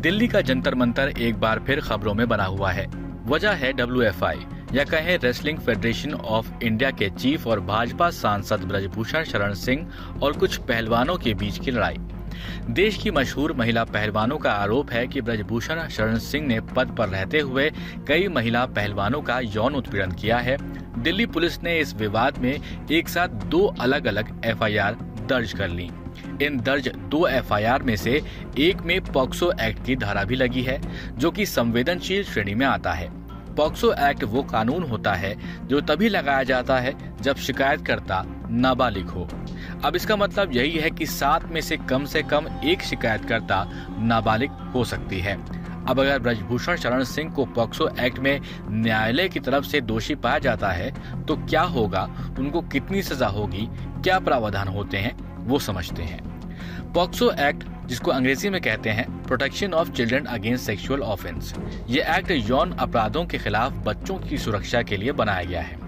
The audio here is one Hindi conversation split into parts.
दिल्ली का जंतर मंतर एक बार फिर खबरों में बना हुआ है। वजह है WFI या कहें रेसलिंग फेडरेशन ऑफ इंडिया के चीफ और भाजपा सांसद ब्रजभूषण शरण सिंह और कुछ पहलवानों के बीच की लड़ाई। देश की मशहूर महिला पहलवानों का आरोप है कि ब्रजभूषण शरण सिंह ने पद पर रहते हुए कई महिला पहलवानों का यौन उत्पीड़न किया है। दिल्ली पुलिस ने इस विवाद में एक साथ 2 अलग-अलग FIR दर्ज कर ली। इन दर्ज 2 FIR में से एक में पॉक्सो एक्ट की धारा भी लगी है, जो कि संवेदनशील श्रेणी में आता है। पॉक्सो एक्ट वो कानून होता है जो तभी लगाया जाता है जब शिकायतकर्ता नाबालिग हो। अब इसका मतलब यही है कि 7 में से कम एक शिकायतकर्ता नाबालिग हो सकती है। अब अगर ब्रजभूषण शरण सिंह को पॉक्सो एक्ट में न्यायालय की तरफ से दोषी पाया जाता है तो क्या होगा, उनको कितनी सजा होगी, क्या प्रावधान होते हैं, वो समझते हैं। पॉक्सो एक्ट, जिसको अंग्रेजी में कहते हैं protection of children against sexual offence, ये एक्ट यौन अपराधों के खिलाफ बच्चों की सुरक्षा के लिए बनाया गया है।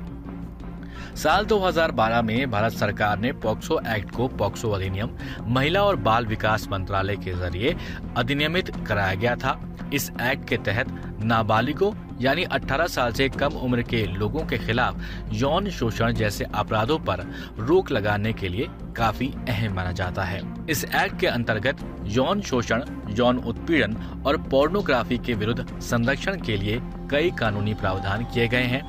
साल 2012 में भारत सरकार ने पॉक्सो एक्ट को पॉक्सो अधिनियम महिला और बाल विकास मंत्रालय के जरिए अधिनियमित कराया गया था। इस एक्ट के तहत नाबालिगों यानी 18 साल से कम उम्र के लोगों के खिलाफ यौन शोषण जैसे अपराधों पर रोक लगाने के लिए काफी अहम माना जाता है। इस एक्ट के अंतर्गत यौन शोषण, यौन उत्पीड़न और पोर्नोग्राफी के विरुद्ध संरक्षण के लिए कई कानूनी प्रावधान किए गए हैं।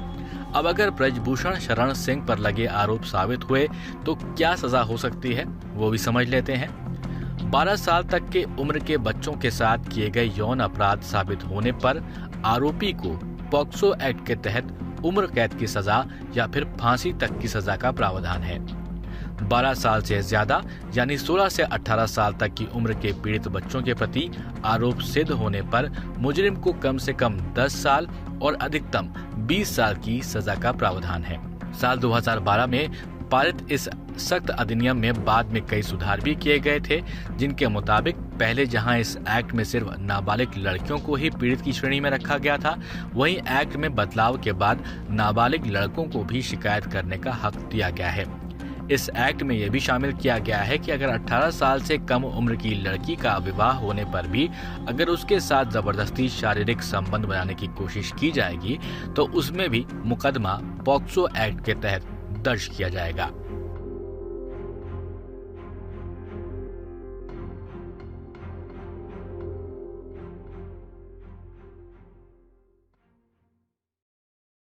अब अगर ब्रजभूषण शरण सिंह पर लगे आरोप साबित हुए तो क्या सजा हो सकती है, वो भी समझ लेते हैं। 12 साल तक के उम्र के बच्चों के साथ किए गए यौन अपराध साबित होने पर आरोपी को पॉक्सो एक्ट के तहत उम्र कैद की सजा या फिर फांसी तक की सजा का प्रावधान है। 12 साल से ज्यादा यानी 16 से 18 साल तक की उम्र के पीड़ित बच्चों के प्रति आरोप सिद्ध होने पर मुजरिम को कम से कम 10 साल और अधिकतम 20 साल की सजा का प्रावधान है। साल 2012 में पारित इस सख्त अधिनियम में बाद में कई सुधार भी किए गए थे, जिनके मुताबिक पहले जहां इस एक्ट में सिर्फ नाबालिग लड़कियों को ही पीड़ित की श्रेणी में रखा गया था, वहीं एक्ट में बदलाव के बाद नाबालिग लड़कों को भी शिकायत करने का हक दिया गया है। इस एक्ट में यह भी शामिल किया गया है कि अगर 18 साल से कम उम्र की लड़की का विवाह होने पर भी अगर उसके साथ जबरदस्ती शारीरिक संबंध बनाने की कोशिश की जाएगी तो उसमें भी मुकदमा पॉक्सो एक्ट के तहत दर्ज किया जाएगा।